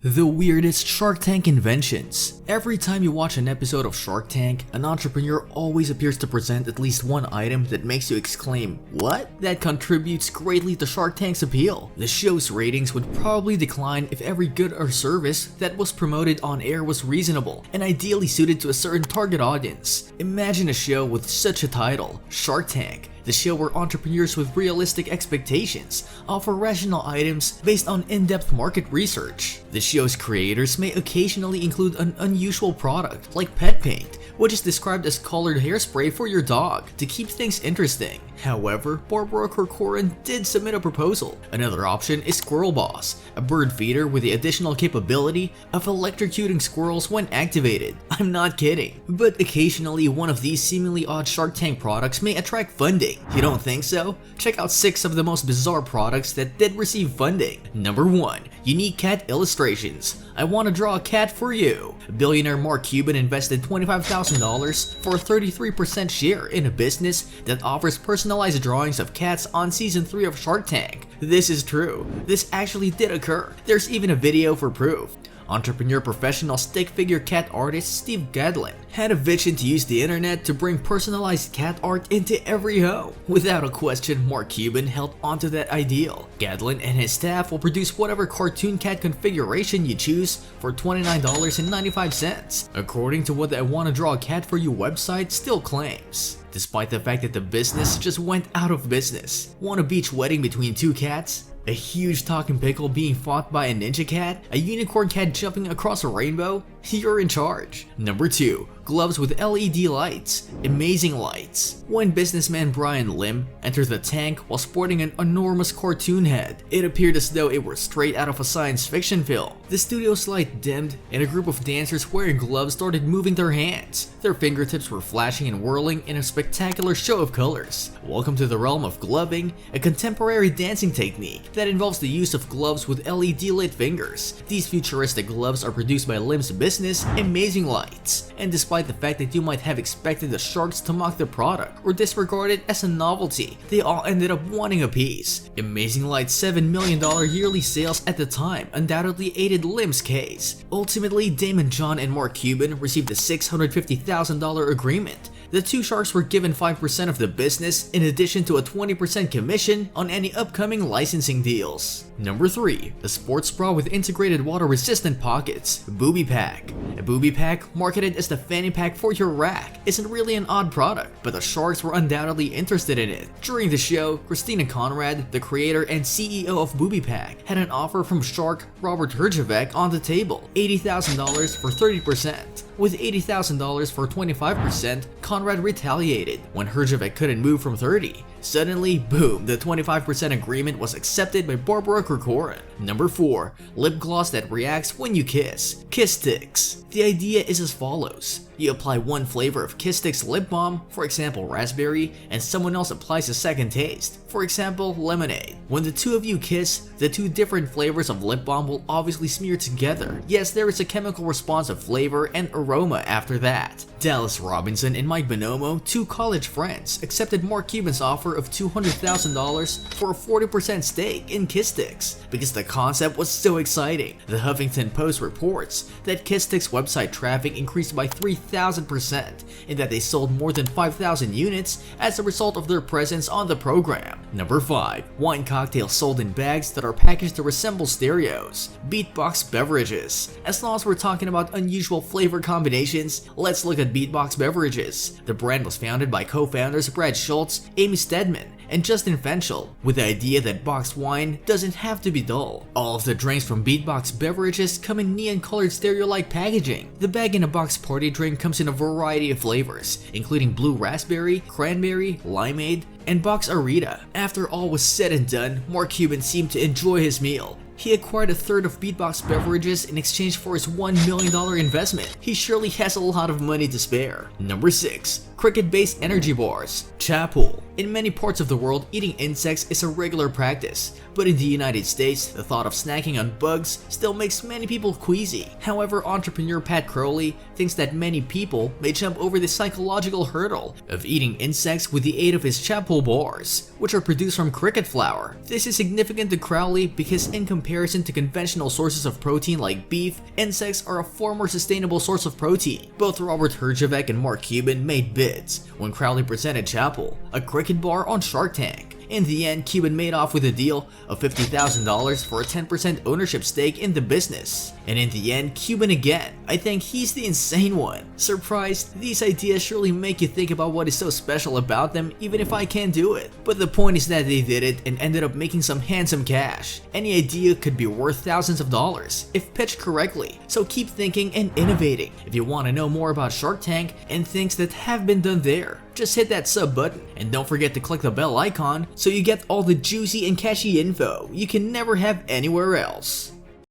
The weirdest Shark Tank inventions. Every time you watch an episode of Shark Tank, an entrepreneur always appears to present at least one item that makes you exclaim, "What?" That contributes greatly to Shark Tank's appeal. The show's ratings would probably decline if every good or service that was promoted on air was reasonable and ideally suited to a certain target audience. Imagine a show with such a title, Shark Tank. The show where entrepreneurs with realistic expectations offer rational items based on in-depth market research. The show's creators may occasionally include an unusual product like pet paint, which is described as colored hairspray for your dog to keep things interesting. However, Barbara Corcoran did submit a proposal. Another option is Squirrel Boss, a bird feeder with the additional capability of electrocuting squirrels when activated. I'm not kidding. But occasionally, one of these seemingly odd Shark Tank products may attract funding. You don't think so? Check out 6 of the most bizarre products that did receive funding. Number 1. Unique cat illustrations. I want to draw a cat for you. Billionaire Mark Cuban invested $25,000 for a 33% share in a business that offers personalized drawings of cats on season 3 of Shark Tank. This is true. This actually did occur. There's even a video for proof. Entrepreneur professional stick figure cat artist Steve Gadlin had a vision to use the internet to bring personalized cat art into every home. Without a question, Mark Cuban held onto that ideal. Gadlin and his staff will produce whatever cartoon cat configuration you choose for $29.95, according to what the I Wanna Draw a Cat For You website still claims. Despite the fact that the business just went out of business. Want a beach wedding between 2 cats? A huge talking pickle being fought by a ninja cat? A unicorn cat jumping across a rainbow? You're in charge. Number 2. Gloves with LED lights. Amazing lights. When businessman Brian Lim entered the tank while sporting an enormous cartoon head, it appeared as though it were straight out of a science fiction film. The studio's light dimmed and a group of dancers wearing gloves started moving their hands. Their fingertips were flashing and whirling in a spectacular show of colors. Welcome to the realm of gloving, a contemporary dancing technique that involves the use of gloves with LED lit fingers. These futuristic gloves are produced by Lim's business, Amazing Lights, and despite the fact that you might have expected the sharks to mock the product or disregard it as a novelty, they all ended up wanting a piece. Amazing Light's $7 million yearly sales at the time undoubtedly aided Lim's case. Ultimately, Damon John and Mark Cuban received a $650,000 agreement. The 2 sharks were given 5% of the business in addition to a 20% commission on any upcoming licensing deals. Number 3. A sports bra with integrated water-resistant pockets. Booby Pack. A booby pack, marketed as the fanny pack for your rack, isn't really an odd product, but the sharks were undoubtedly interested in it. During the show, Christina Conrad, the creator and CEO of Booby Pack, had an offer from shark Robert Herjavec on the table, $80,000 for 30%. With $80,000 for 25%, Conrad retaliated when Herjavec couldn't move from 30. Suddenly, boom, the 25% agreement was accepted by Barbara Corcoran. Number 4. Lip gloss that reacts when you kiss. Kiss Sticks. The idea is as follows. You apply one flavor of Kiss Sticks lip balm, for example raspberry, and someone else applies a second taste, for example lemonade. When the 2 of you kiss, the 2 different flavors of lip balm will obviously smear together. Yes, there is a chemical response of flavor and aroma after that. Dallas Robinson and Mike Bonomo, 2 college friends, accepted Mark Cuban's offer of $200,000 for a 40% stake in Kiss Sticks because the concept was so exciting. The Huffington Post reports that Kiss Sticks website traffic increased by 3,000% and that they sold more than 5,000 units as a result of their presence on the program. Number 5. Wine cocktails sold in bags that are packaged to resemble stereos. Beatbox beverages. As long as we're talking about unusual flavor combinations, let's look at Beatbox beverages. The brand was founded by co-founders Brad Schultz, Amy Stedman, and Justin Fenchel, with the idea that boxed wine doesn't have to be dull. All of the drinks from Beatbox beverages come in neon-colored stereo-like packaging. The bag-in-a-box party drink comes in a variety of flavors, including blue raspberry, cranberry, limeade, and box Arita. After all was said and done, Mark Cuban seemed to enjoy his meal. He acquired a third of Beatbox beverages in exchange for his $1 million investment. He surely has a lot of money to spare. Number 6. cricket-based energy bars. Chapel. In many parts of the world, eating insects is a regular practice, but in the United States, the thought of snacking on bugs still makes many people queasy. However, entrepreneur Pat Crowley thinks that many people may jump over the psychological hurdle of eating insects with the aid of his Chapel bars, which are produced from cricket flour. This is significant to Crowley because in comparison to conventional sources of protein like beef, insects are a far more sustainable source of protein. Both Robert Herjavec and Mark Cuban made bids when Crowley presented Chapel, a cricket bar, on Shark Tank. In the end, Cuban made off with a deal of $50,000 for a 10% ownership stake in the business. And in the end, Cuban again. I think he's the insane one. Surprised? These ideas surely make you think about what is so special about them, even if I can't do it. But the point is that they did it and ended up making some handsome cash. Any idea could be worth thousands of dollars if pitched correctly. So keep thinking and innovating. If you want to know more about Shark Tank and things that have been done there, just hit that sub button and don't forget to click the bell icon so you get all the juicy and catchy info you can never have anywhere else.